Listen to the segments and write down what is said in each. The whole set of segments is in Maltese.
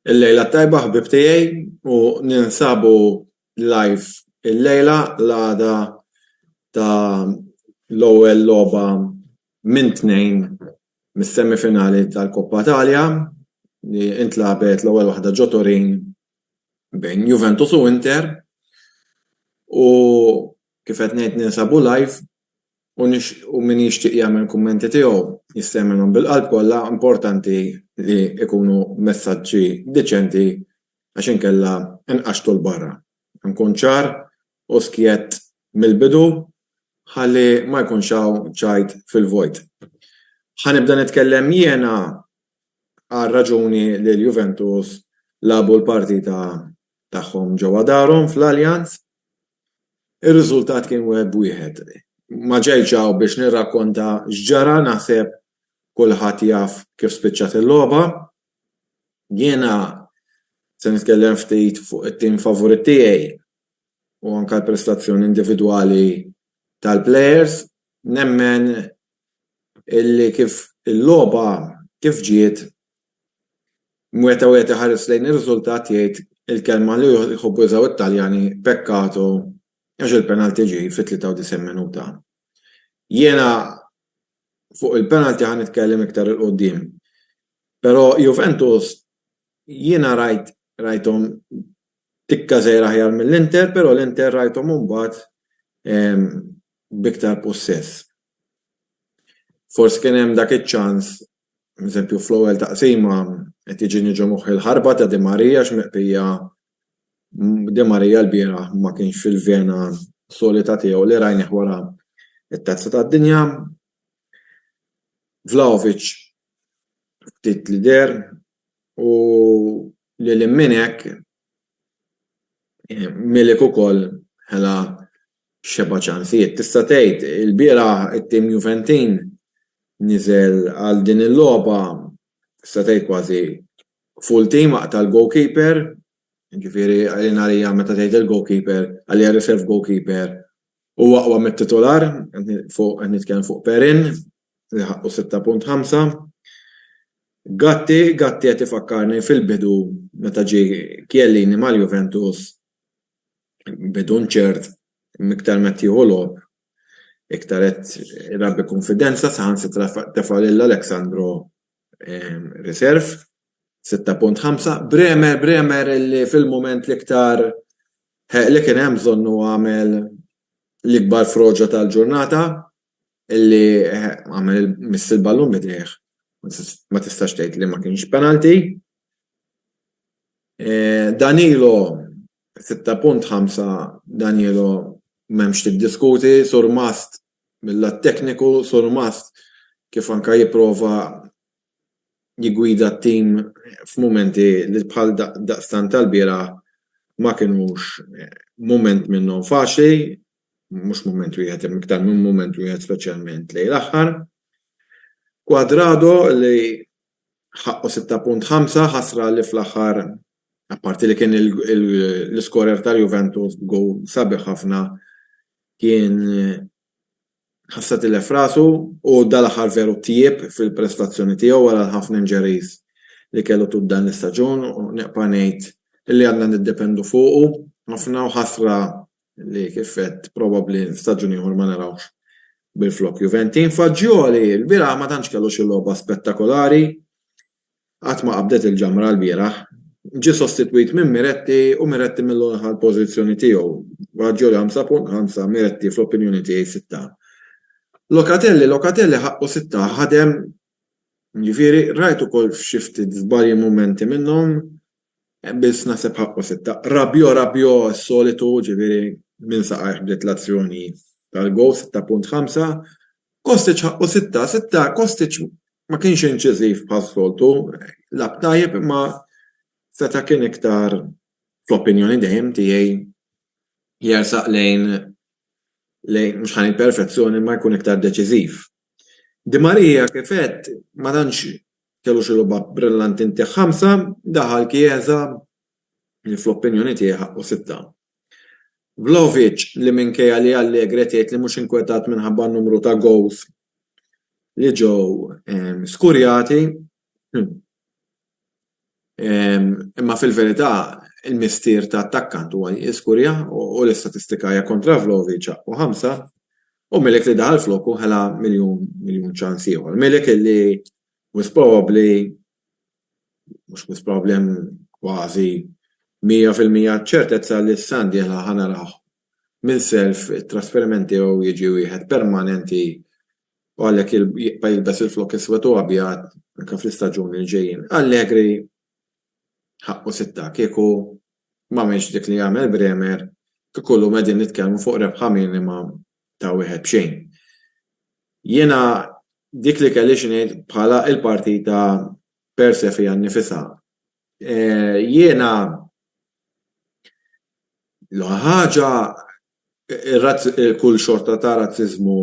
Il-lejla tajba ħbib tiegħi u ninsabu live il-lejla l-għada ta' l-ewwel logħba minn tnejn mis-semifinali tal-Koppa Italja li intlagħbet l-ewwel waħda ġo Turin bejn Juventus u Inter u kif qed ngħid ninsabu live u min jixtieq jagħmel kummenti tiegħu jistemmilhom bil-qalb kollha importanti li jkunu messaġġi diċenti għax inkella inqaxtu l-barra. Nkun ċar u skiet mill-bidu ħalli ma jkunx hawn ċajt fil-vojt. Ħanibda nitkellem jiena għal raġuni li l-Juventus labu l-partita tagħhom ġewwa darhom fl-Allianz. Ir-riżultat kien wieħed. Ma ġejġaw biex nirrakkonta x'ġara naħseb kulħadd jaf kif spiċċat il-logħba. Jiena se nitkellem ftit fuq it-tim favorit tiegħi u anke l-prestazzjoni individwali tal-plejers, nemmen illi kif il-logħba kif ġiet mweta ħares lejn ir-riżultat jgħid il-kelma li jħobbu jużaw it-Taljani peccato għax il-penalti ġie fit-93 minuta. Jiena fuq il-penalti ħan nitkellem iktar il-qoddim. Però Juventus jiena rajthom tikka żgħira aħjar mill-Inter, però l-Inter rajthom mbagħad biktar possess. Forsi kien hemm dak iċ-ċans, eżempju fl-ewwel taqsima qed jiġi niġu moħħ il-ħarba ta' Di Maria x'meqbija Di Maria l-bieraħ ma kienx fil-vena solita tiegħu li rajnih wara it-tazza tad-dinja. Vlahovic ftit lider u lil minn hekk Milik ukoll ħela xeba ċansijiet. Tista' tgħid il-bieraħ it-tim Juventin niżel għal din il-logħba tista' tgħid kważi full team waqt tal-goalkeeper. Ġifieri għalija meta tgħid il-goalkeeper għalija reserve goalkeeper u aqwa mit-titular fuq nitkellem fuq Perin li ħaqqu 6.5. Gatti qed ifakkarni fil-bidu meta ġie Chiellini mal-Juventus bidun ċert iktar meta jieħu logħob iktar qed irabbi konfidenza saħansitra tefa' lil Alexandro reserve 6.5. Bremer li fil-moment l-iktar li kien hemm bżonn għamel l-ikbar froġa tal-ġurnata illi għamel miss il-ballun bidejh. Ma tistax tgħid li ma kienx penalti. Danilo 6.5 Danilo m'hemmx tiddiskuti, sur mast mill-lat tekniku, sur mast kif anke jipprova jigwida t-tim f'mumenti li bħal daqstan tal-bieraħ ma kienux moment minnhom faċli, mhux moment wieħed hemm iktar minn moment wieħed speċjalment lejn l-aħħar. Quadrado li ħaqqu 6.5 ħasra li fl-aħħar apparti li kien l-iskorer tal-Juventus gow sabiħ ħafna kien ħassat il-frasu u dal-aħħar veru tjieb fil-prestazzjoni tiegħu wara ħafna injuries li kellu tud dan l-istaġun u neqpa' ngħid illi għandna niddependu fuqu ħafna u ħasra li kif qed probabbli staġun ieħor ma narawx bil-flok Juventin. Faġġioli l-bieraħ ma tantx kellu xi logħba spettakolari qatt ma qabdet il-ġamra l-bieraħ. Ġie sostitwit minn Miretti u Miretti mill-ħal pożizzjoni tiegħu. Faġġioli 5.5 Miretti fl-opinjoni tiegħi 6. Locatelli ħaqqu 6 ħadem ġifieri rajt ukoll f'xi ftit żbalji mumenti minnhom biss naħseb ħaqqu 6. Rabbio s-solitu ġifieri min saqajh bdiet l-azzjoni tal-gow 6.5. Kostic ħaqqu 6. Kostic ma kienx inċiżiv bħas-soltu, lab tajjeb ma seta' kien iktar fl-opinjoni dejjem tiegħi jersaq lejn mhux ħan perfezzjoni ma jkun iktar deċiżiv. Di Marija kif qed ma tantx kellu xi logħba brillanti intih 5 daħal Chiesa li fl-opinjoni tiegħi ħaqqu 6. Vlahovic li minkejja li Allegri tgħid li mhux inkwetat minħabba n-numru ta' goals li ġew skurjati, imma fil-verità il-mistier ta' attakkant huwa jiskurja u l-istatistika hija kontra Vlahovic u 5 u Milik li daħal floku ħela miljun ċans ieħor. Milik li was probably kważi 100% ċertezza li s-sandi ħanaraħ minn self trasferimenti u jiġi wieħed permanenti u għalhekk jilbes il-flok iswed u abjad anke fl-istaġuni li ġejjin. Allegri ħaqqu 6 kieku m'għamilx dik li jagħmel Bremer kieku kullu qegħdin nitkellmu fuq rebħa minima ta' wieħed b'xejn. Jiena dik li kelli ngħid bħala il-partita per se fiha nnifisha. Jiena ħaġa kull xorta ta' razziżmu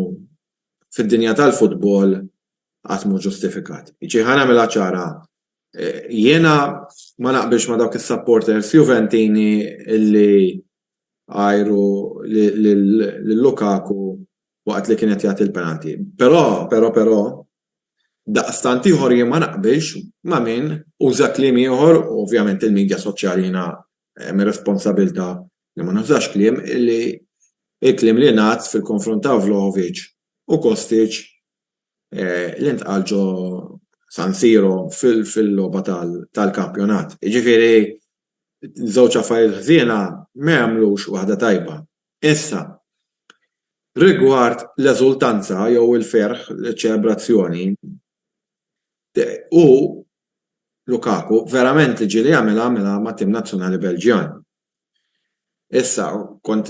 fid-dinja tal-futbol qatt mhu ġustifikat. Jiġi ħa nagħmilha ċara. Jiena ma naqbilx ma dawk is-supporters Juventini illi għajru lil Lukaku waqt li kienet jagħti il-penalti. Però daqstant ieħor jien ma naqbilx ma' min uża kliem ieħor, ovvjament il-midja soċjali jiena hemm responsabilità li ma nużax kliem illi il-kliem li ngħad fil-konfront ta' Vlahovic u Kostic li ntqal ġo San Siro fil-logħba tal-kampjonat. Jiġifieri żewġ affarijiet ħżiena ma jagħmlux waħda tajba. Issa, rigward l-eżultanza jew il-ferħ, l-ċelebrazzjoni, u Lukaku verament li ġieli għamilha ma' tim nazzjonali Belġjan. Issa, kont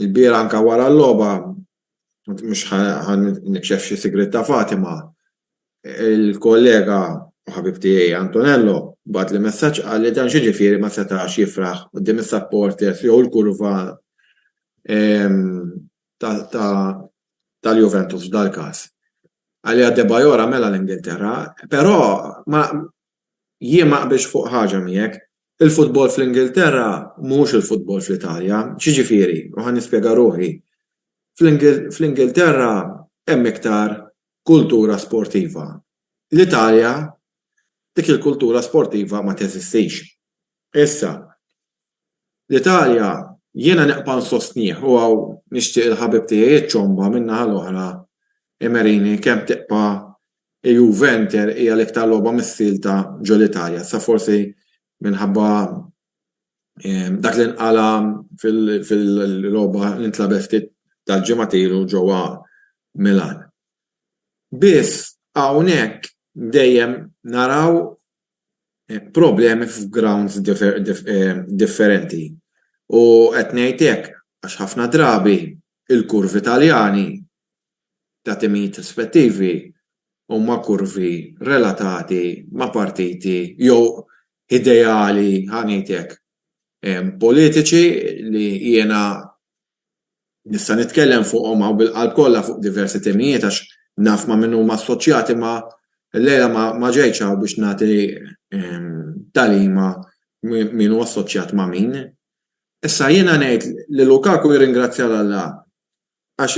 il-biera anke wara l-logħba mhux nikxef xi sigriet ta' Fatima, il-kollega u ħabib tiegħi Antonello bagħat li messaġġ qal li dan xiġifieri ma setax jifraħ quddiem is-supporters jew il-kurva tal-Juventus f'dal-każ. Għalli Adebayor għamela l-Ingilterra, però jien ma qbilx fuq ħaġa miegħek. Il-futbol fl-Ingilterra mhux il-futbol fl-Italja, xiġifieri, u ħan nispjega ruħi. Fl-Ingilterra hemm iktar kultura sportiva. L-Italja dik il-kultura sportiva ma teżistix. Issa, l-Italja jiena neqpa' nsostnih u għaw nixtieq il-ħabib tiegħi ċomba min-naħa l-oħra Emerini kemm teqpa' il-Juventus hija l-iktar logħba mis-silta ġo l-Italja. Sa forsi minħabba dak li nqala fil-logħba li ntlabet tal-ġimgħa ilu ġewwa Milan. Biss hawnhekk dejjem naraw problemi f'grounds differenti. U qed ngħid hekk għax ħafna drabi il-kurvi Taljani ta' timijiet rispettivi huma kurvi relatati ma' partiti jew ideali ħanejtek politiċi li jiena nista' nitkellem fuqhom hawn bil-qalb kollha fuq diversi temijiet għax naf ma' min huma assoċjati ma' l-lejla ma ġejtx hawn biex nagħti talima min huwa assoċjat ma' min. Issa jiena ngħid li Lukaku jirringrazzja l-Alla għax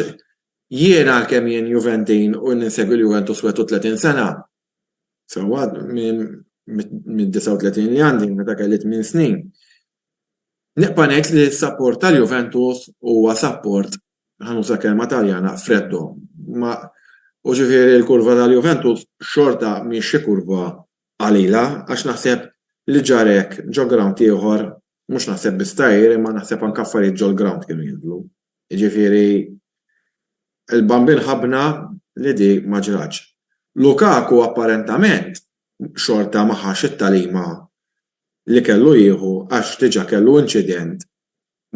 jiena għalkemm jien Juventin u ninsegwi l-Juventus 30 sena. Sewwa mid-39 li għandi meta kelli 8 snin. Neqpa' ngħid li s-sapport tal-Juventus huwa sapport ħanuża kelma Taljana freddo. U ġifieri l-kurva tal-Juventus xorta mhix xi kurva qalila għax naħseb li ġarek ġo ground ieħor mhux naħseb bistajr imma naħseb anke affarijiet ġol ground kienu jidhlu. Jiġifieri il-bambin ħabna li di ma ġraġ. Lukaku apparentament xorta ma ħax it-talima li kellu jieħu għax diġà kellu inċident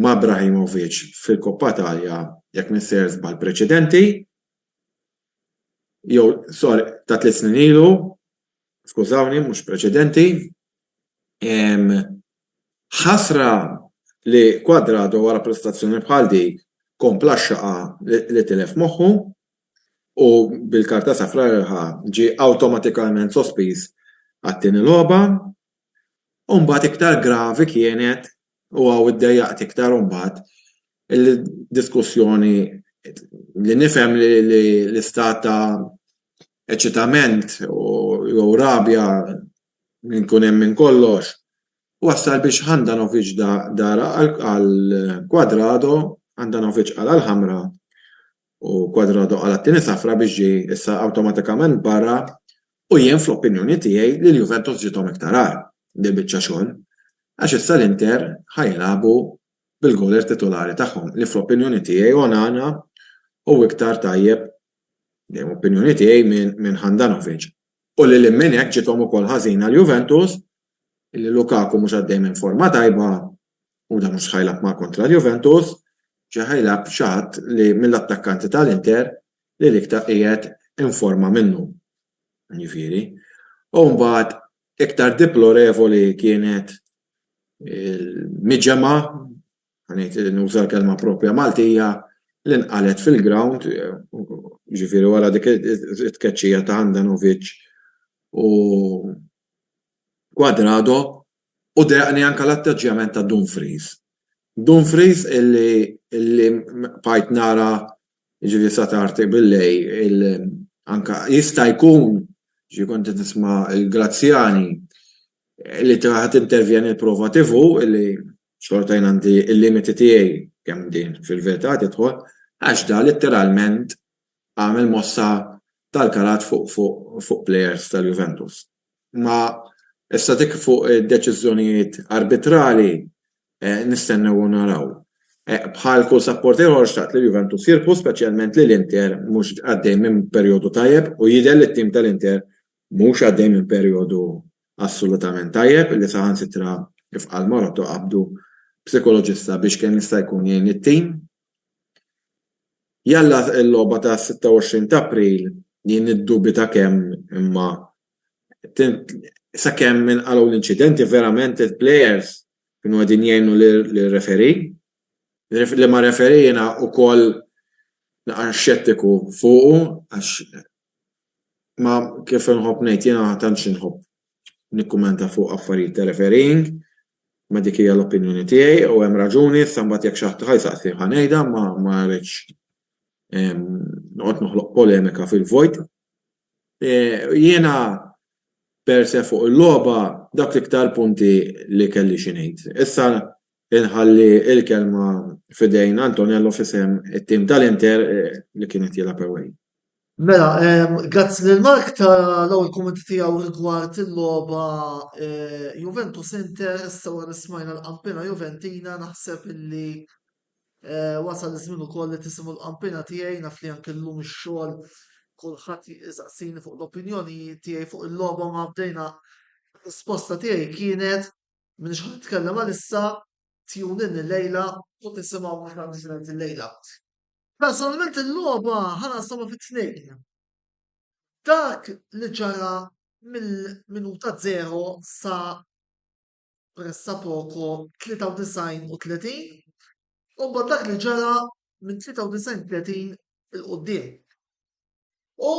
ma' Ibrahimovic fil-Koppa Italja jekk misser żball preċedenti jew ta' 3 snin ilu, skużawni, mhux preċedenti, ħasra li Kwadrado wara prestazzjoni bħal dik kompla x-xaqa li tilef moħħu u bil-karta safra ġie awtomatikament sospiż għat-tieni logħba u mbagħad iktar gravi kienet u għaw iddejjaqt iktar u mbagħad il-diskussjoni li nifhem li l-istat ta' eċitament u rabja minn kun hemm minn kollox wassal biex Handanovic dara għal Kwadrado, Handanovic għal ħamra u Kwadrado għal t-tieni safra biex ġi issa awtomatikament barra u jien fl-opinjoni tiegħi li l-Juventus ġiethom iktar biċċa xogħol għax issa l-Inter ħajlabu bil-goler titolari tagħhom li fl-opinjoni tiegħi Onana u iktar tajjeb opinjoni tiegħi minn Handanovic. U li minn hekk ġiethom ukoll ħażin għall-Juventus li Lukaku mhux għaddej minn forma tajba u da mhux ħajlab ma' kontra l-Juventus, ġi ħajlab xi ħadd li mill-attakkanti tal-Inter li l-iktar qiegħed informa minnu. Jifieri. U mbagħad iktar diplorevoli kienet il-miġema, ħanejt nuża l-kelma proprja Maltija, li nqalet fil-ground, ġifieri wara dik it-tkeċċija ta' Handanovic u Kwadrado u deqni anke l-atteġġjament ta' Dumfries. Dumfries illi bajt nara ġifieri sa tarti billej anke jista' jkun ġi kont nisma' il-Grazzjani li traħat intervjeni provativu illi xortajn għandi il-limiti tiegħi kemm din fil-verità tidħol għax da letteralment għamel mossa tal-karat fuq plejers tal-Juventus. Ma issa dik fuq deċiżjonijiet arbitrali nistennew naraw. Bħal kull supporter xtaqt li Juventus jirpu speċjalment li l-Inter mhux għaddej minn perjodu tajjeb u jidher li t-tim tal-Inter mhux għaddej minn perjodu assolutament tajjeb li saħansitra kif qal Maroto qabdu psikoloġista biex kien jista' jkun jgħin it-tim. Jalla l-logħba ta' 26 ta' April jien iddubita kemm imma sakemm minn qalgħu l-inċidenti verament il-plejers kienu qegħdin jgħinu lir-referi. Li ma referina wkoll xettiku fuqu għax ma kif inħobb ngħid jiena tantx inħobb nikkumenta fuq affarijiet ta' refereeing ma dik hija l-opinjoni tiegħi u hemm raġuni issa mbagħad jekk xi ħadd ħajsaqsi ħanejda ma rridx noqgħod noħloq polemika fil-vojt. Jiena per se fuq il-logħba dak l-iktar punti li kelli xi ngħid. Issa inħalli il-kelma fidejn Antonello fisem it-tim tal-Inter li kienet jilgħab ewwel. Mela, grazzi lil Mark ta' l-ewwel kumment tiegħu rigward il-logħba Juventus Inter, issa wara nismajna l-qampina Juventina naħseb illi wasal iż-żmien ukoll li tisimgħu l-qampina tiegħi naf li anke llum ix-xogħol kulħadd jisaqsini fuq l-opinjoni tiegħi fuq il-logħba ma bdejna risposta tiegħi kienet minix ħadd nitkellem għalissa tune in il-lejla u tisimgħu mhux il-lejla. Personalment il-logħba ħanaqsamha fit-tnejn. Dak li ġara mill-minuta 0 sa pressappoco 93 u 30 u mbagħad dak li ġara minn 93-30 il-qudiem. U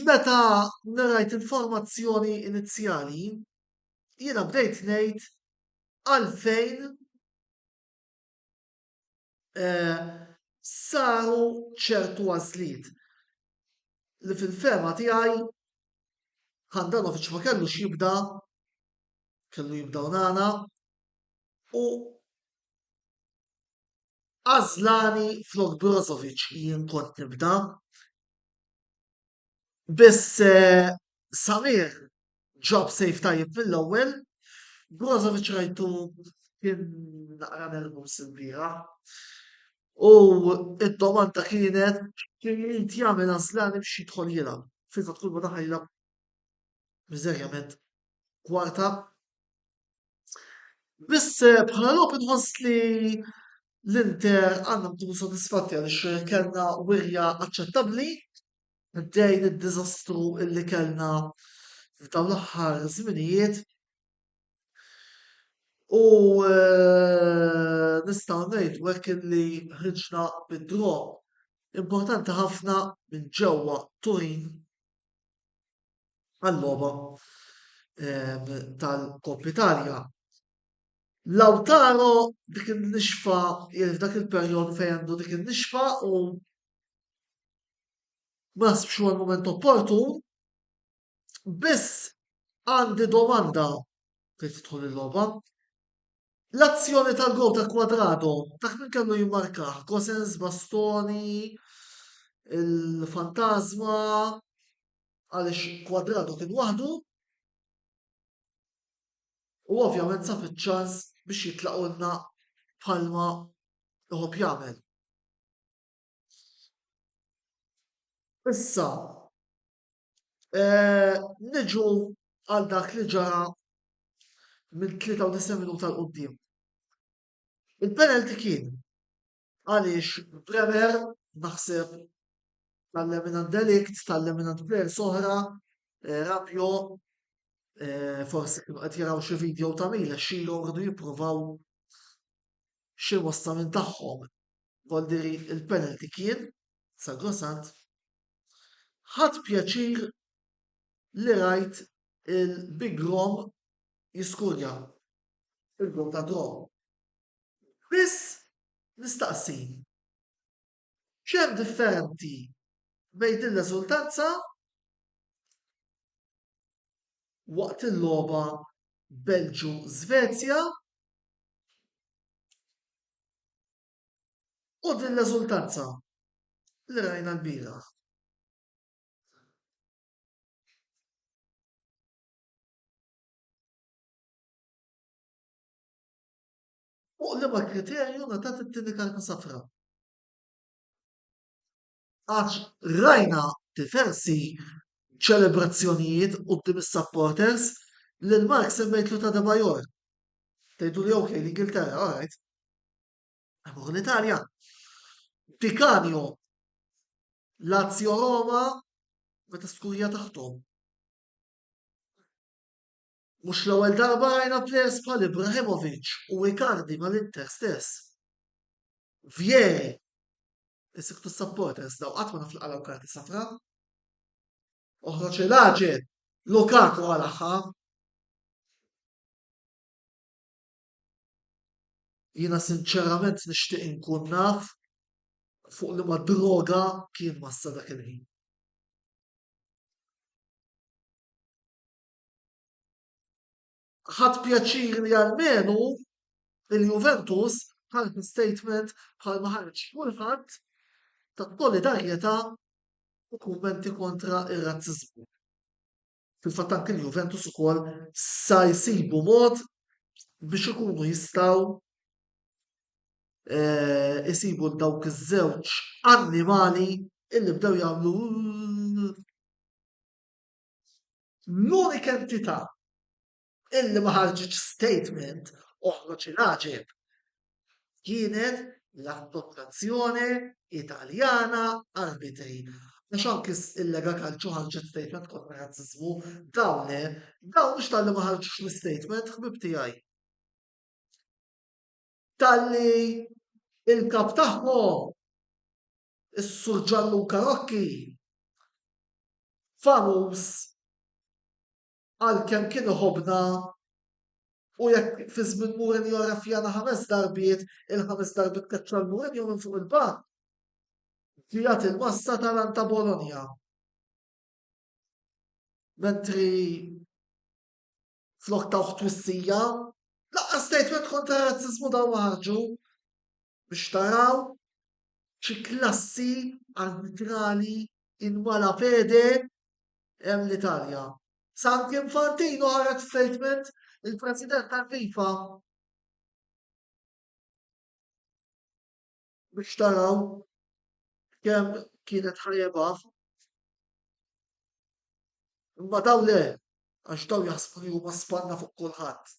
meta narajt informazzjoni inizjali jiena bdejt ngħid għalfejn saru ċertu għażliet li fil-fema tiegħi Handanovic ma kellux jibda, kellu jibda Onana u għażlani flok Brozovic jien kont nibda. Biss Samir ġab sejf tajjeb mill-ewwel, Brozovic rajtu kien naqra nervus il-bieraħ. U id-domanda kienet kien jagħmel għażlani biex jidħol jilgħab. Fil-fatt kull ma daħal jilgħab miżerjament kwarta. Biss bħala logħob inħoss li l-Inter għandna nkunu sodisfatti għaliex kellna wirja aċċettabbli dejn id-diżastru illi kellna f'dawn l-aħħar żminijiet. U nistgħu ngħidu hekk illi ħriġna bid-draw importanti ħafna minn ġewwa Turin għall-logħba tal-Coppa Italja. Lautaro dik in-nixfa f'dak il-perjodu fejn għandu dik in-nixfa u ma nasibx huwa l-mument opportun, biss għandi domanda kif tidħol il-logħba. L-azzjoni tal-gol ta' Quadrado, dak min kellu jimmarkah, Gosens, Bastoni, il-Fantasma, għaliex Quadrado kien waħdu, u ovvjament saf iċ-ċans biex jitlaqulna bħalma iħobb jagħmel. Issa, niġu għal dak li ġara minn 93 minuta l qudiem. Il-penalty kien għaliex Bremer naħseb tal-eminent delict, tal-eminent player soħra, Rapjo, forsi kienu qed jaraw xi video ta' Mila xilu rridu jippruvaw xi mossa minn tagħhom. Voldiri il-penalty kien sagrosant. Ħadd pjaċir li rajt il-Big Rom jiskurja il-gol ta' draw. Biss nistaqsi. X'hemm differenti bejn din l-eżultanza waqt il-logħba Belġu-Svezja u din l-eżultanza li rajna l-bieraħ. Fuq liema kriterju ngħatat it-tieni karta safra. Għax rajna diversi ċelebrazzjonijiet quddiem is-supporters li l-Mark semmejtlu ta' Debajor. Tgħiduli okej l-Ingilterra, all right. Imur l-Italja. Di Canio, Lazio Roma, meta skurja taħtom. Mhux l-ewwel darba rajna plejers bħal Ibrahimovic u Icardi mal-Inter stess. Vieri, is-siktu supporters daw qatt ma naflaqalaw karti safra. Oħroġ il-aġel, Lukaku għal-aħħar. Jiena sinċerament nixtieq inkun naf fuq liema droga kien massa dak il-ħin. Ħadd pjaċir li għalmenu il-Juventus ħarġ statement bħalma ħareġ kulħadd ta' solidarjetà u kummenti kontra ir-razziżmu. Fil-fatt anke il-Juventus ukoll sa jsibu mod biex ikunu jistgħu isibu dawk iż-żewġ annimali illi bdew jagħmlu l-unika entità illi ma ħarġitx statement oħroġ il-aġeb kienet l-Associazzjoni Italjana Arbitri. Għax anke il-Lega Calcio ħarġet statement kontra razziżmu dawn mhux tal-li ma ħarġux l-statement ħbib tiegħi. Talli il-kap tagħhom is-Sur Gianluca Rocchi famuż għalkemm kien iħobbna u jekk fi żmien Mourinho rafjana 5 darbiet, il-5 darbiet kaċċa l-Mourinho minn fuq il-bank. Tijat il-massa tal-Anta Bologna. Mentri flok ta' twissija, laqqa statement kontra razzizmu daw ħarġu biex taraw xi klassi arbitrali in malapede hemm l-Italja. Sanki Infantino ħareġ statement il-President tal-FIFA biex taraw kemm kienet ħajeba. Imma daw le, għax daw jaħsbu li huma spanna fuq kulħadd.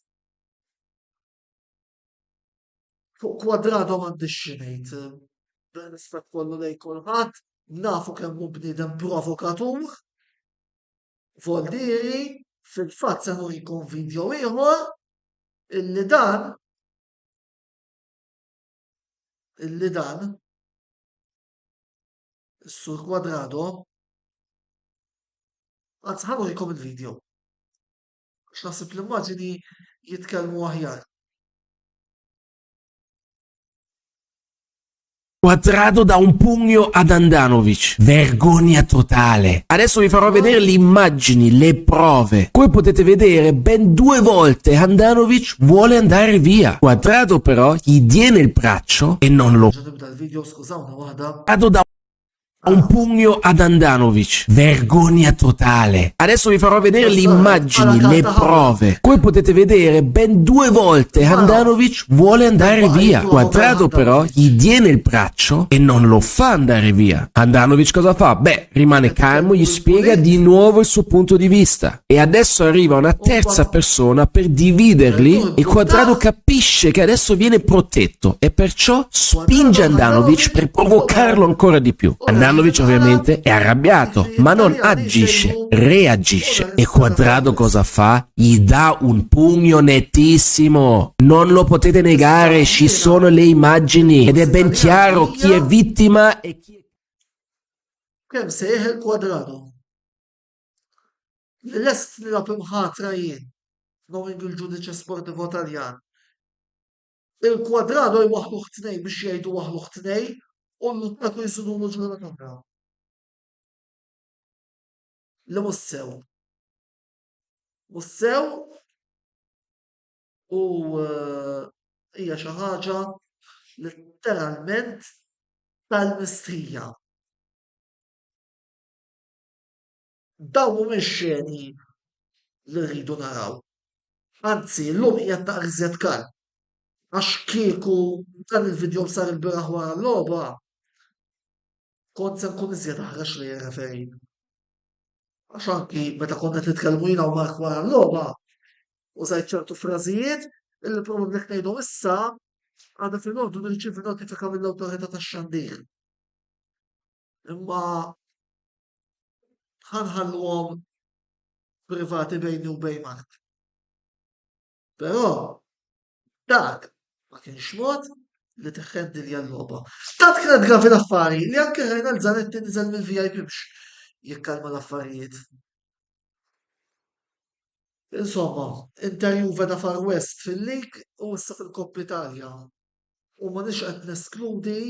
Fuq Quadrado m'għandix xi ngħid. Bir-rispett kollu lejn kulħadd, nafu kemm hu bniedem provokatur. Voldiri, fil-fatt se nurikom video ieħor illi dan is-Sur Quadrado anzi ħanurikom il-video għax naħseb l-immaġini jitkellmu aħjar. Quadrado dà un pugno ad Handanovic. Vergogna totale. Adesso vi farò vedere le immagini, le prove. Come potete vedere, ben 2 volte Handanovic vuole andare via. Quadrado però gli tiene il braccio e non lo... Nibda l-video, skużawna waħda. Quadrado dà un pugno ad Handanovic. Vergogna totale. Adesso vi farò vedere le immagini, le prove. Come potete vedere, ben 2 volte Handanovic vuole andare via. Quadrado però gli tiene il braccio e non lo fa andare via. Handanovic cosa fa? Beh, rimane calmo, gli spiega di nuovo il suo punto di vista. E adesso arriva una terza persona per dividerli e Quadrado capisce che adesso viene protetto e perciò spinge Handanovic per provocarlo ancora di più. Handanovic ovviamente è arrabbiato, ma non agisce, reagisce. E Quadrado cosa fa? Gli dà un pugno nettissimo. Non lo potete negare, ci sono le immagini ed è ben chiaro chi è vittima e chi è... Kemm sejħ il-Quadrado. Lest nilab imħatra jien, knowing il-ġudice sportivo Taljan. Il-Quadrado jwaħlu ħtnej biex jgħidu waħlu ħtnej u l-luttaku jisunu l-ġurna kamra. Li mussew. Mussew u hija xi ħaġa letteralment tal-mistrija. Dawn mhumiex xeni li rridu naraw. Anzi, llum qiegħed taqriżet kar. Għax kieku dan il-video sar il-bieraħ wara l-logħba, kont se nkun iżjed aħrax li referin. Għax anki meta konna titkellmu jiena u Mark wara l-logħba, użajt ċertu frażijiet illi probabbli ngħidhom issa għadha fil-ordu nirċievi notifika mill-awtorità tax-xandir. Imma ħanħalluhom privati bejni u bejn Mark. Però dak ma kienx mod li teħħendi li għall-logħba. Tat kienet gravi l-affari li anke rajna l-Zanetti niżel mill-VIP biex jikkalma l-affarijiet. Insomma, Inter Juve da Far West fil-lig u issa fil-Koppa Italja. U ma nix qed neskludi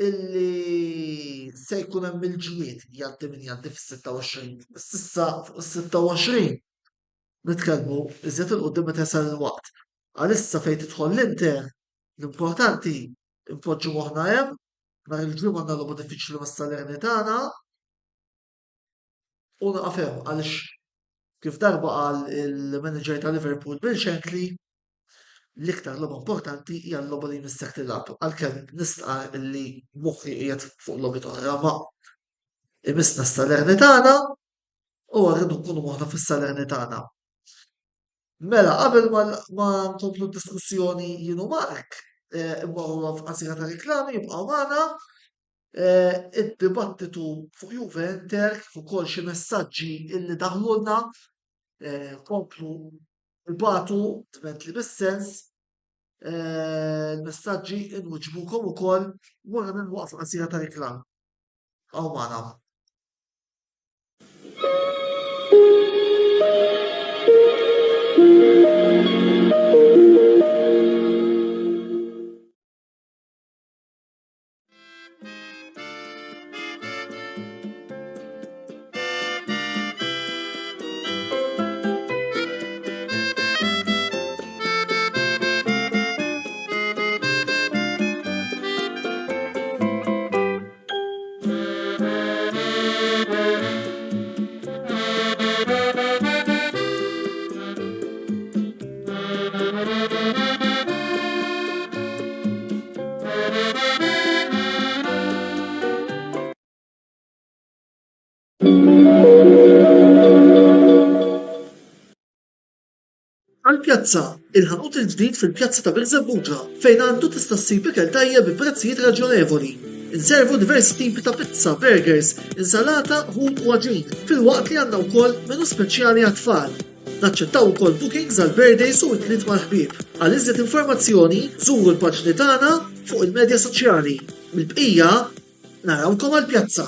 illi se jkun hemm il-ġlied jgħaddi min jgħaddi fis-26. Issa fuq is-26 nitkellmu iżjed il-qudiem meta jasal il-waqt. Għalissa fejn tidħol l-Inter, l-importanti impoġġu moħħna hemm, nhar il-ġimgħa għandna logħba diffiċli mas-Salernitana u naqaf hemm għaliex kif darba qal il-manager ta' Liverpool Bill Shankly l-iktar logħba importanti hija l-logħba li jmissek tilgħab. Għalkemm nistqar illi moħħi qiegħed fuq logħbiet oħra ma imissna s-Salernitana u rridu nkunu moħħna fis-Salernitana. Mela, qabel ma nkomplu d-diskussjoni jien u Mark, immorru f'qasira ta' riklami jibqgħu magħna, id-dibattitu fuq Juve Inter kif ukoll xi messaġġi illi daħlulna komplu ibatu tmentli bis-sens il-messaġġi inwiġbukom ukoll wara minn waqf qasira ta' riklam. Għaw magħna. Għal-pjazza, il-ħanut il-ġdid fil-pjazza ta' Birżebbuġa fejn għandu tista' ssib ikel tajjeb bi prezzijiet raġonevoli. Inservu diversi tipi ta' pizza, burgers, insalata, ħut u għaġin, fil-waqt li għandna wkoll menu speċjali għat-tfal. Naċċettaw ukoll bookings għal birthdays u t-tliet mal-ħbieb. Għal iżjed informazzjoni żuru l-paġni tagħna fuq il-medja soċjali. Mill-bqija narawkom għall-pjazza.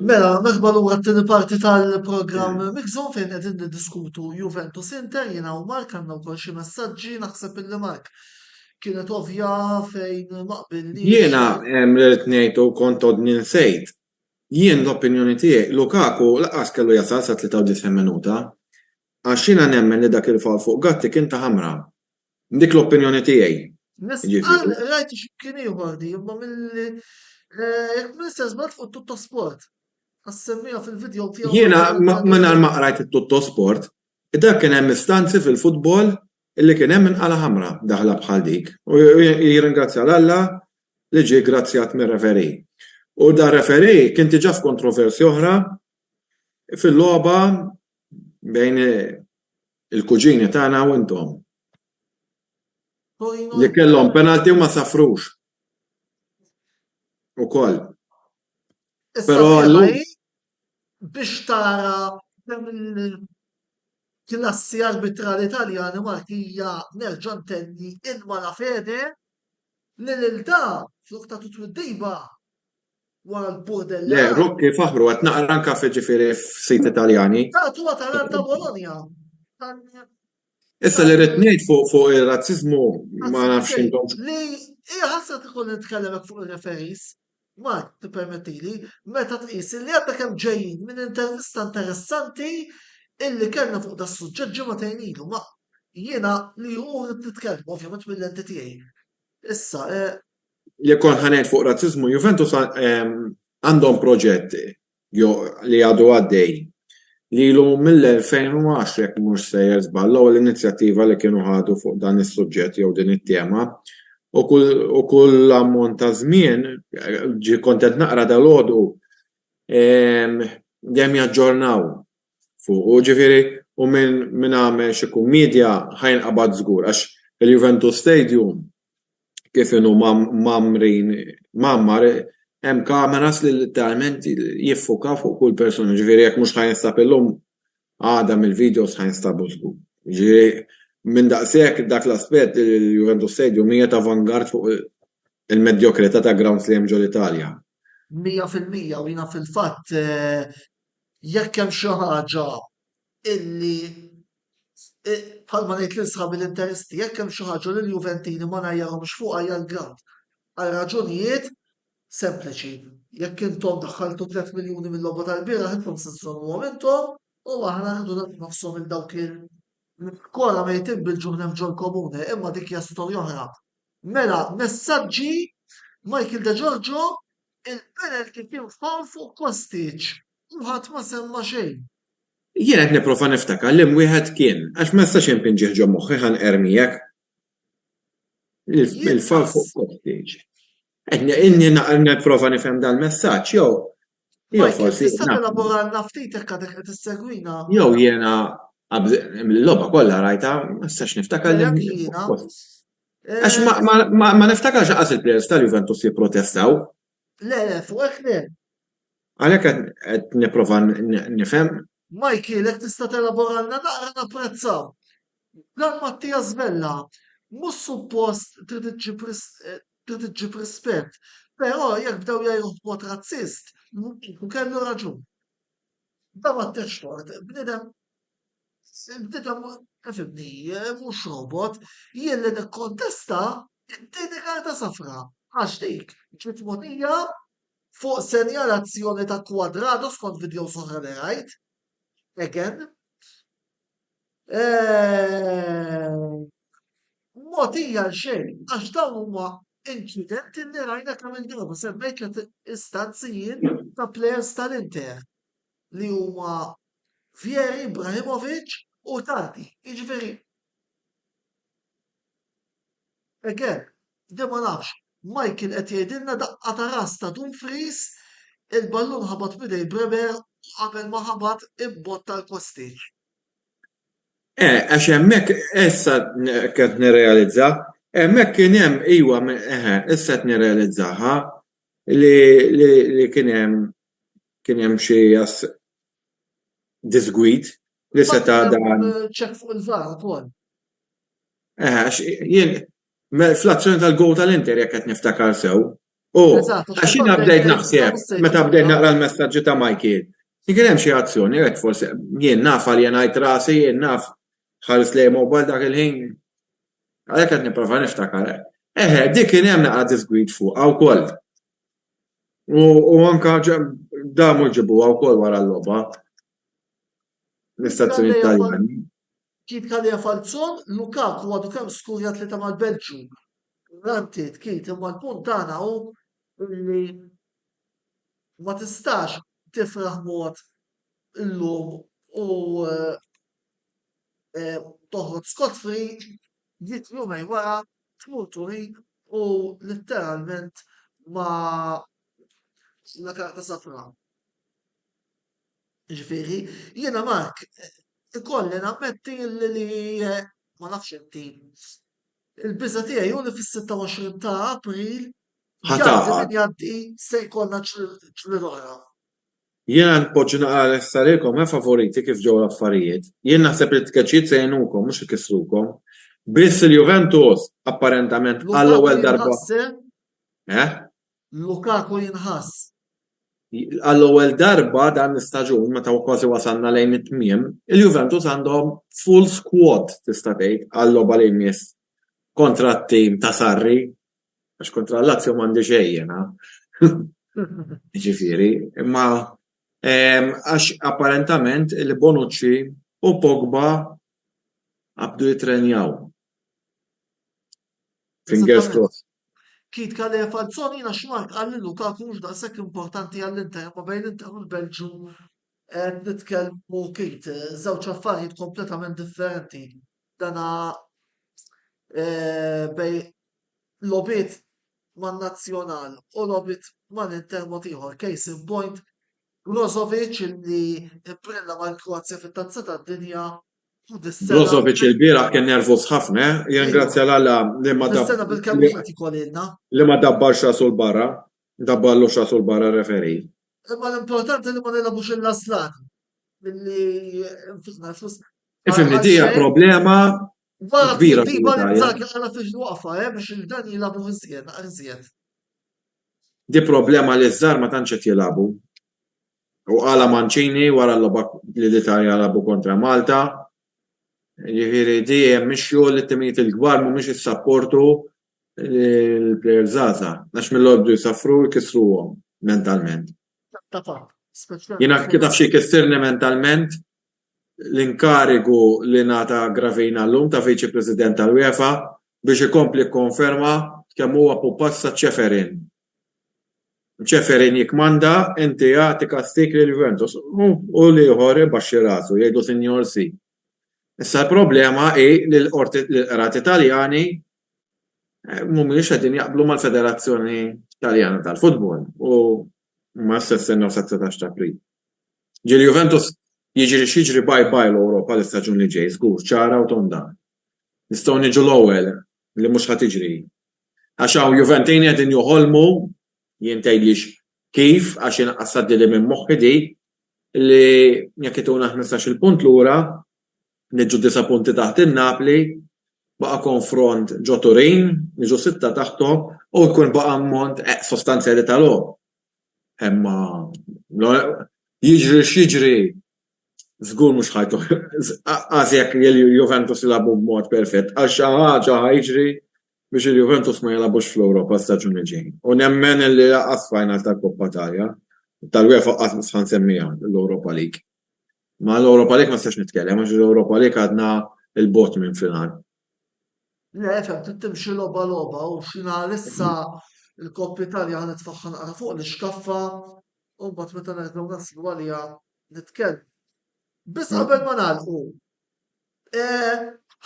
Mela, merħba lura t-tieni parti tal-programm Mixon fejn qegħdin niddiskutu Juventus Inter, jiena u Mark għandna wkoll xi messaġġi naħseb illi Mark kienet ovvja fejn ma qbilniex. Jiena rrid ngħid u kont għodni nsejt. Jien l-opinjoni tiegħi Lukaku laqas kellu jasal sa 93 minuta. Għax jiena nemmen li dak il-fall fuq Gatti kien ta' ħamra. Dik l-opinjoni tiegħi. Rajt kien ieħor di, imma milli jekk minister żbalt fuq tutto sport. Assemmija fil-video tiegħu. Jiena ma qrajt it-tutto sport, dak kien hemm istanzi fil-futbol illi kien hemm inqala ħamra daħla bħal dik. U jirringrazzja l-Alla li ġie grazzjat mir-referi. U da referi kien tiġa f'kontroversja oħra fil-logħba bejn il-kuġini tagħna u intom. Li kellhom penalti u ma safrux. Ukoll. Però biex tara il-klassi arbitrali Taljani Markija nerġa' ntenni il-mala fede lil-da flok ta' tutwiddejba wara l-burdella. Le, Rokki faħru qed naqra anke ġifieri f'sit Italjani. Tu Atalanta Bologna. Issa li rrid ngħid fuq ir-razziżmu ma nafx intom. Li ħasra tkun nitkellem fuq ir-referis. Mark, tippermettili, meta tqis li għadda kemm ġejjin minn intervista interessanti illi kellna fuq das suġġett ġimgħatejn ilu, ma jiena li hu titkellem ovvjament mill-enti tiegħi. Issa, Jekk kont ħanejt fuq razziżmu, Juventus għandhom proġetti li għadu għaddej li ilu mill-2010 jekk mhux sejjer żball l-ewwel inizjattiva li kienu ħadu fuq dan is-suġġett jew din it-tema. U kull ammont ta' żmien ġi kontent naqra dal-għodu dejjem jaġġornaw fuq. U ġifieri u minn għamel xi kumedja ħajnqabad żgur għax il-Juventus Stadium kif inhu mammar hemm kameras li literalment jiffuka fuq kull persuna. Ġifieri jekk mhux ħajnstab illum għada mill-videos ħajnstabu żgur. Ġifieri minn daqshekk dak l-aspett il-Juventus Stadium hija ta' avangard fuq il-medjokrità ta' grounds li hemm ġol Italja. 100% u jiena fil-fatt jekk hemm xi ħaġa illi bħalma ngħid l-isħab l-interessi, jekk hemm xi ħaġa li l-Juventini ma ngħajjarhomx fuqha hija l-ground. Għal raġunijiet sempliċi. Jekk intom daħħaltu 3 miljuni mill-logħba tal-bieraħ intom se تصونوhom intom u aħna rridu nafshom il dawk il-kola ma jtim bil-ġurnem ġol komune, imma dik hija storja oħra. Mela, messaġġi Michael De Giorgio il-penalty kien fawl fuq Kostic. Ħadd ma semma xejn. Jien qed nipprova niftakar li wieħed kien għax ma nistax impinġih ġo moħħi ħan ermijek. Il-fall fuq Kostic. Inni nipprova nifhem dal-messaġġ jew forsi. Tista' elaboralna ftit hekk għadek qed tissegwina. Jew jiena l-logħba kollha rajta ma nistax niftakar li. Għax ma niftakarx qas il-plejers tal-Juventus jipprotestaw. Le, fuq hekk le. Għalhekk qed nipprova nifhem. Michael, jekk tista' telaboralna naqra napprezzaw. Dan Mattia Żbella mhux suppost trid iġġib rispett, però jekk bdew jgħidu b'mod razzist, u kellu raġun. Da ma t-teċtort, bnidem kifibni, mux robot, jien li nikkontesta t-tini karta safra. Għax dik, ġbit monija fuq senjalazzjoni ta' kwadrado skont video soħra li rajt. Again. Mogħtija għal xejn, għax dawn huma inċidenti li rajna kemm il-darba semmejt li istanzijiet ta' plejers tal-Inter li huma Vieri, Ibrahimovic u Tardi. Jiġifieri again, ma nafx, Michael qed jgħidilna daqqa ta' ras ta' Dumfries il-ballun ħabat bidej Bremer qabel ma ħabat ibbott tal-Kostic. Għax hemmhekk issa qed nirrealizza, hemmhekk kien hemm iwa issa qed nirrealizzaha li kien hemm xi disgwid li seta' dan. ċek fuq il-VAR ukoll. Jien fl-azzjoni tal-gowl tal-Inter jekk qed niftakar sew. Għax jiena bdejt naħseb meta bdejt naqra l-messaġġi ta' Michael. Kien hemm xi azzjoni hekk forsi jien naf għal jien ngħid rasi, jien naf ħares lej mobile dak il-ħin. Għalhekk qed nipprova niftakar. Dik kien hemm naqra disgwid fuqha wkoll. U anke da ġibuha wkoll wara l-logħba. L-istazzjoni Taljani. Kiet kalija falzon, Lukaku għadu kemm skurja tlieta mal-Belġu. Rantit kiet imma l-punt tagħna hu li ma tistax tifraħ mod illum u toħroġ Scott Free jiet jumej wara tmur Turin u letteralment ma la karta safra. Ġifieri, jiena Mark, ikolli nammetti li ma nafx inti. Il-biża tiegħi hu li fis-26 ta' April jgħaddi se jkollna ċliel oħra. Jiena npoġġi naqra lilkom favoriti kif ġew l-affarijiet. Jien naħseb li t-tkeċċijiet se jgħinukom mhux ikissrukom. Biss il-Juventus apparentament għall-ewwel darba. Lukaku jinħass. Għall-ewwel darba dan l-istaġun meta kważi wasalna lejn it-tmiem, il-Juventus għandhom full squad tista' tgħid għall-logħba li jmiss kontra t-tim ta' Sarri, għax kontra l-Lazio m'għandi xejn. Ġifieri, imma għax apparentament il-Bonucci u Pogba għabdu jitrenjaw. Fingers crossed. Kiet kalli falzoni jina xmark għalli Lukaku mhux daqshekk importanti għall-Inter, ma bejn l-Inter u l-Belġu nitkellmu kiet żewġ affarijiet kompletament differenti. Dana bej lobiet man-Nazzjonal u lobiet mal-Inter mod ieħor. Case in point, Brozovic li prella mal-Kroazja fit-tazza tad-dinja. Brozovic il-bieraħ kien nervus ħafna, jingrazzja l-Alla li ma dabbarx rasul barra, dabbarlu rasul barra referi. Imma l-importanti li ma nilagħbux il-laslan. Ifimni dija problema kbira. Għala fiġ waqfa biex il-dan jilabu iżjed. Di problema li ż-żar ma tantx qed jilagħbu. U għala Mancini wara l-logħba li l-Italja jilagħbu kontra Malta. Ġifieri dejjem mixju li t-timijiet il-kbar mhumiex issapportu l-plejers żgħażagħ għax mill-għoddu jsafru jkissruhom mentalment. Jiena taf xi jkissirni mentalment l-inkarigu li ngħata Gravina llum ta' Viċi President tal-UEFA biex ikompli konferma kemm huwa pupazza Ceferin. Ceferin jikmanda inti għati kastik li Juventus u li ieħor ibaxxi rasu jgħidu Sinjor Si. Issa l-problema hi li l-qrati Taljani mhumiex qegħdin jaqblu mal-Federazzjoni Taljana tal-Futbol u ma s-sennew sa 13 ta' April. Ġieli Juventus jiġri bye l-Ewropa l-istaġun li ġej, żgur ċara u tonda. Nistgħu niġu l-ewwel li mhux ħadd tiġri. Għax hawn Juventini qegħdin joħolmu jien tgħidlix kif għax inqas li minn moħħi dik li jekk ituna 15-il punt lura niġu 9 punti taħt in-Napli, baqa' konfront ġo Turin, niġu 6 taħtom u jkun baqa' ammont sostanzjali tal-logħob. Imma jiġri x'jiġri żgur mhux ħajtu qas jekk il-Juventus jilagħbu b'mod perfett għal xi ħaġa ħajġri biex il-Juventus ma jilagħbux fl-Ewropa staġun li ġej. U nemmen li laqas final tal-Koppa Italja tal-UEFA qatt ħansemmija l-Europa League. Ma l-Europa League ma stax nitkellem, għax l-Europa League għadna il-bot minn final. Le, fem, timxi loba u final issa il-Koppa Italja għan nitfaxħan għara fuq l-iskaffa u bat meta nerġgħu naslu għalija nitkellem. Bis qabel ma nagħlqu,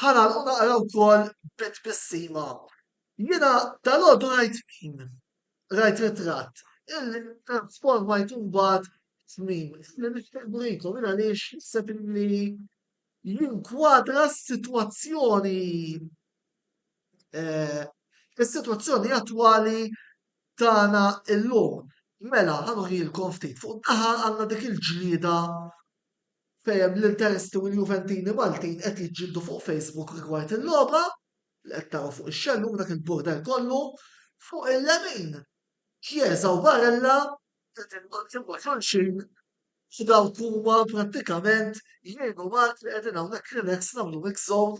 ħanagħlqu naqra wkoll bit bissima. Jiena tal-għodu rajt ritratt. Il-transformajt mbagħad f'min. Li nixtieq jiena għaliex naħseb li jinkwadra s-sitwazzjoni is-sitwazzjoni attwali tagħna illum. Mela, ħanuħilkom ftit fuq naħa għandna dik il-ġlieda fejn l-Interesti u l-Juventini Maltin qed jiġġieldu fuq Facebook rigward il-logħba li qed taraw fuq ix-xellum dak il-burdel kollu fuq il-lemin. Chiesa u Barella qed xulxin f'dawk huma prattikament jgħinu Malt li qegħdin hawnhekk relax nagħmlu mixown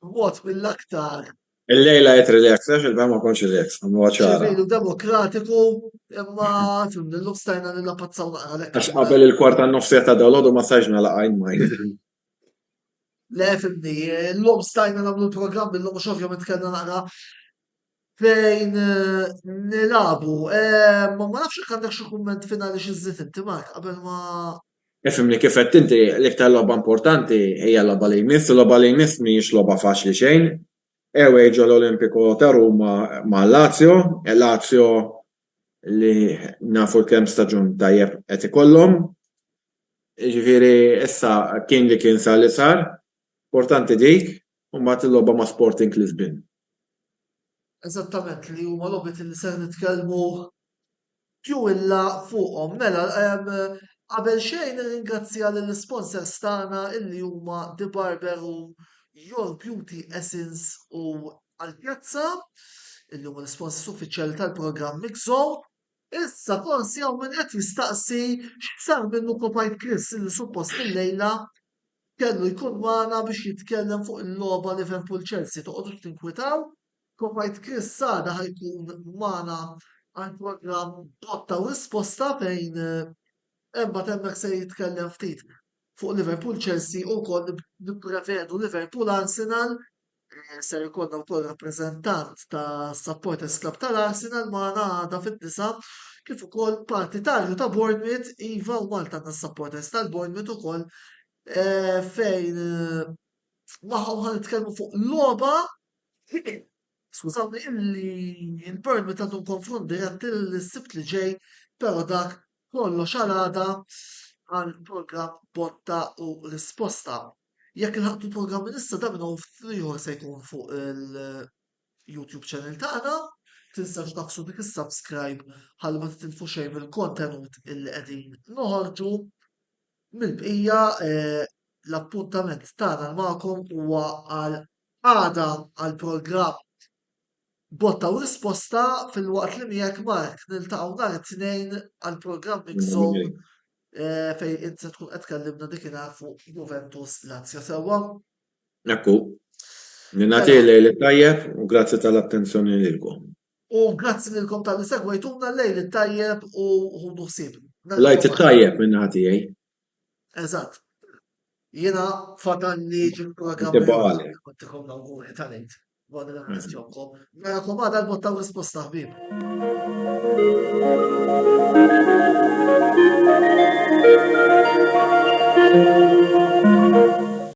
b'mod mill-aktar Il-lejla qed relax, għax il-bem ma konx relax, għamlu ċara. ċivili u demokratiku imma l-lum stajna nillapazzaw naqra lek. Għax qabel il-kwarta nofsija ta' dawlodu ma sajġna laqajn majn. Le fimni, l-lum stajna namlu l-programm l-lum mux ovvjament kellna naqra fejn nilabu. Ma nafx għandek xi kumment finali xi żiet inti Mark qabel ma. Ifimni kif qed inti l-iktar logħba importanti hija logħba li jmiss, logħba li jmiss mhijiex logħba faċli xejn. Ewej ġol Olimpiku ta' Ruma ma' Lazio, Lazio li nafu kemm staġun tajjeb qed ikollhom. Ġifieri issa kien li kien sar li sar, importanti dik, u mbagħad il-logħba ma' Sporting Lisbon. Eżattament li huma logħbiet li ser nitkellmu più illa fuqhom. Mela, qabel xejn nirringrazzja lill-sponsors tagħna illi huma The Barber u Your Beauty Essence u għal-pjazza, illi huma l-sponsors uffiċjali tal-programm Mixo. Issa forsi hawn min qed jistaqsi x'sar minnu Kopajt Chris illi suppost il-lejla kellu jkun magħna biex jitkellem fuq il-logħba Liverpool Chelsea toqgħodux tinkwitaw. Kopajt Chris sada ħajkun magħna għal-programm Botta u Risposta fejn imbagħad hemmhekk se jitkellem ftit fuq Liverpool Chelsea u wkoll nipprevedu Liverpool Arsenal ser ikollna wkoll rappreżentant ta' Supporters Club tal-Arsenal magħna għada fid-disa kif ukoll partitarju ta' Bournemouth iva u Malta għandna supporters tal-Bournemouth ukoll fejn magħhom ħanitkellmu fuq logħba skużawni illi il-Bournemouth għandhom konfront dirett il-sibt li ġej però dak kollox għal għal-programm Botta u Risposta. Jekk il-ħaqtu l-programm issa da minnu f'triħor se jkun fuq il-YouTube channel tagħna, tinsax taqsu dik is-subscribe ħalli ma titilfu xejn mill-kontenut illi qegħdin noħorġu mill-bqija l-appuntament tagħna magħkom huwa għal għada għal-programm Botta u Risposta fil-waqt li miegħek Mark niltaqgħu nhar it-tnejn għal-programm Mixzone fej inti tkun qed tkellimna dikinhar fuq Juventus Lazio sewwa. Ekku. Nagħti lejl tajjeb u grazzi tal-attenzjoni lilkom. U grazzi lilkom tal-li segwejtuna lejl tajjeb u ħudu ħsieb. Lajt tajjeb minn ħatijaj. Eżatt. Jiena fatalli ġil-programm. Kontikom nawguri tal-lejt. Għadna l-għamistjonkom. Merakom għadha l-Botta u Risposta ħbib. Thank you.